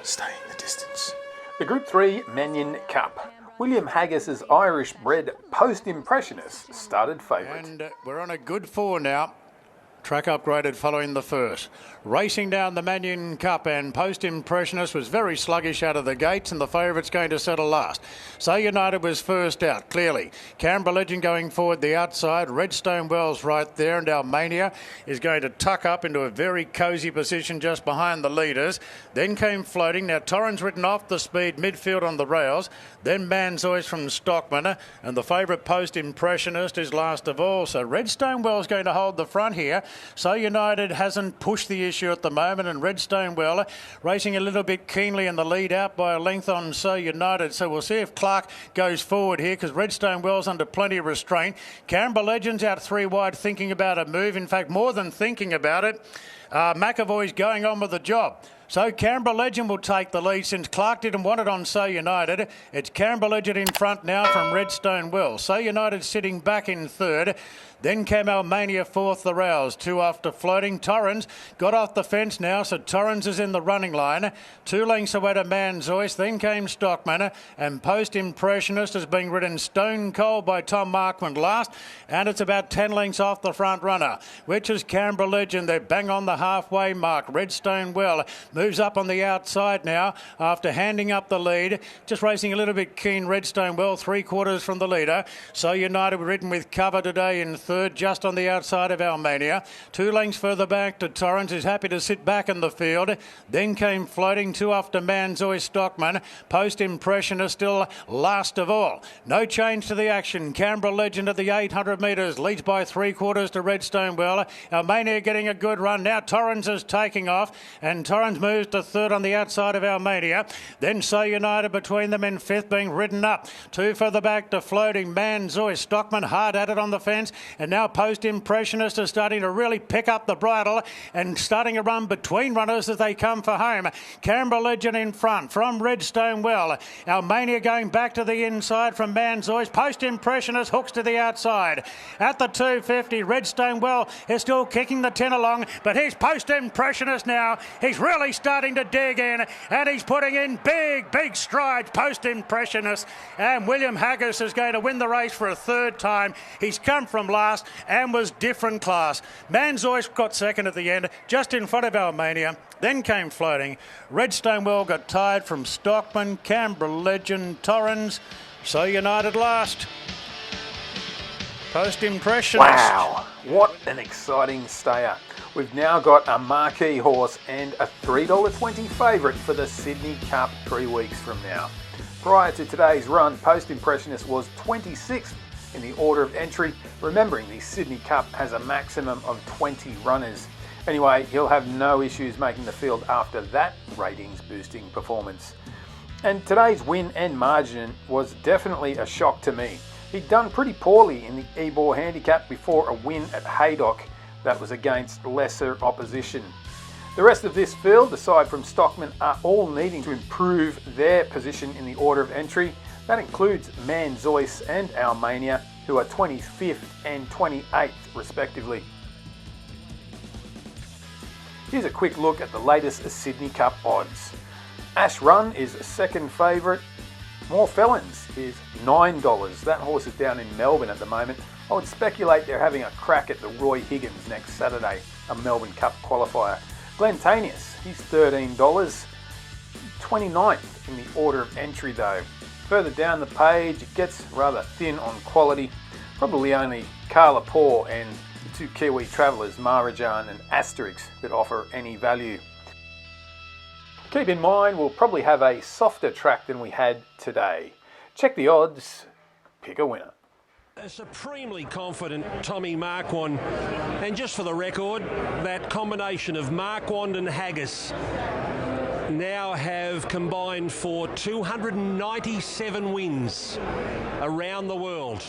staying the distance. The Group 3 Manion Cup. William Haggas's Irish-bred post-impressionist started favourite. And we're on a good 4 now. Track upgraded following the first. Racing down the Manion Cup, and post-impressionist was very sluggish out of the gates, and the favourite's going to settle last. So United was first out, clearly. Canberra Legend going forward the outside. Redstone Well's right there, and Almania is going to tuck up into a very cosy position just behind the leaders. Then came Floating. Now Torrens ridden off the speed midfield on the rails. Then Manzois from Stockman, and the favourite post-impressionist is last of all. So Redstone Well's going to hold the front here. So United hasn't pushed the issue at the moment, and Redstone Well racing a little bit keenly in the lead, out by a length on So United. So we'll see if Clark goes forward here, because Redstone Well's under plenty of restraint. Canberra Legends out 3 wide, thinking about a move. In fact, more than thinking about it, McAvoy's going on with the job. So Canberra Legend will take the lead, since Clark didn't want it on So United. It's Canberra Legend in front now from Redstone Well. So United sitting back in third. Then came Almania fourth, the rails. 2 after Floating. Torrens got off the fence now, so Torrens is in the running line. 2 lengths away to Manzois. Then came Stockman, and post-impressionist is being ridden stone cold by Tom Marquand last, and it's about 10 lengths off the front runner, which is Canberra Legend. They're bang on the halfway mark. Redstone Well moves up on the outside now after handing up the lead. Just racing a little bit keen, Redstone Well, 3/4 from the leader. So United ridden with cover today in third, just on the outside of Almania. 2 lengths further back to Torrens, who's happy to sit back in the field. Then came Floating, 2 after Manzois Stockman. Post-impressionist still last of all. No change to the action. Canberra Legend at the 800 metres leads by 3/4 to Redstone Well. Almania getting a good run. Now Torrens is taking off, and Torrens moves to third on the outside of Almania. Then So United between them in fifth, being ridden up. 2 further back to Floating. Manzois Stockman hard at it on the fence. And now post-impressionist is starting to really pick up the bridle and starting to run between runners as they come for home. Canberra Legend in front from Redstone Well. Almania going back to the inside from Manzois. Post-impressionist hooks to the outside. At the 250, Redstone Well is still kicking the 10 along, but here's post-impressionist now. He's really starting to dig in, and he's putting in big strides, post-impressionist. And William Haggas is going to win the race for a 3rd time. He's come from last and was different class. Manzois got second at the end, just in front of Almania. Then came Floating. Redstone Well got tired from Stockman, Canberra Legend, Torrens. So United last. Post-impressionist. Wow, what an exciting stayer. We've now got a marquee horse and a $3.20 favourite for the Sydney Cup 3 weeks from now. Prior to today's run, Post-impressionist was 26th in the order of entry, remembering the Sydney Cup has a maximum of 20 runners. Anyway, he'll have no issues making the field after that ratings boosting performance. And today's win and margin was definitely a shock to me. He'd done pretty poorly in the Ebor handicap before a win at Haydock that was against lesser opposition. The rest of this field, aside from Stockman, are all needing to improve their position in the order of entry. That includes Manzois and Almania, who are 25th and 28th respectively. Here's a quick look at the latest Sydney Cup odds. Ash Run is second favourite. More Felons is $9. That horse is down in Melbourne at the moment. I would speculate they're having a crack at the Roy Higgins next Saturday, a Melbourne Cup qualifier. Glentanius, he's $13. 29th in the order of entry though. Further down the page, it gets rather thin on quality. Probably only Carla Paw and the 2 Kiwi travellers, Maharajan and Asterix, that offer any value. Keep in mind, we'll probably have a softer track than we had today. Check the odds, pick a winner. A supremely confident Tommy Marquand, and just for the record, that combination of Marquand and Haggas now have combined for 297 wins around the world.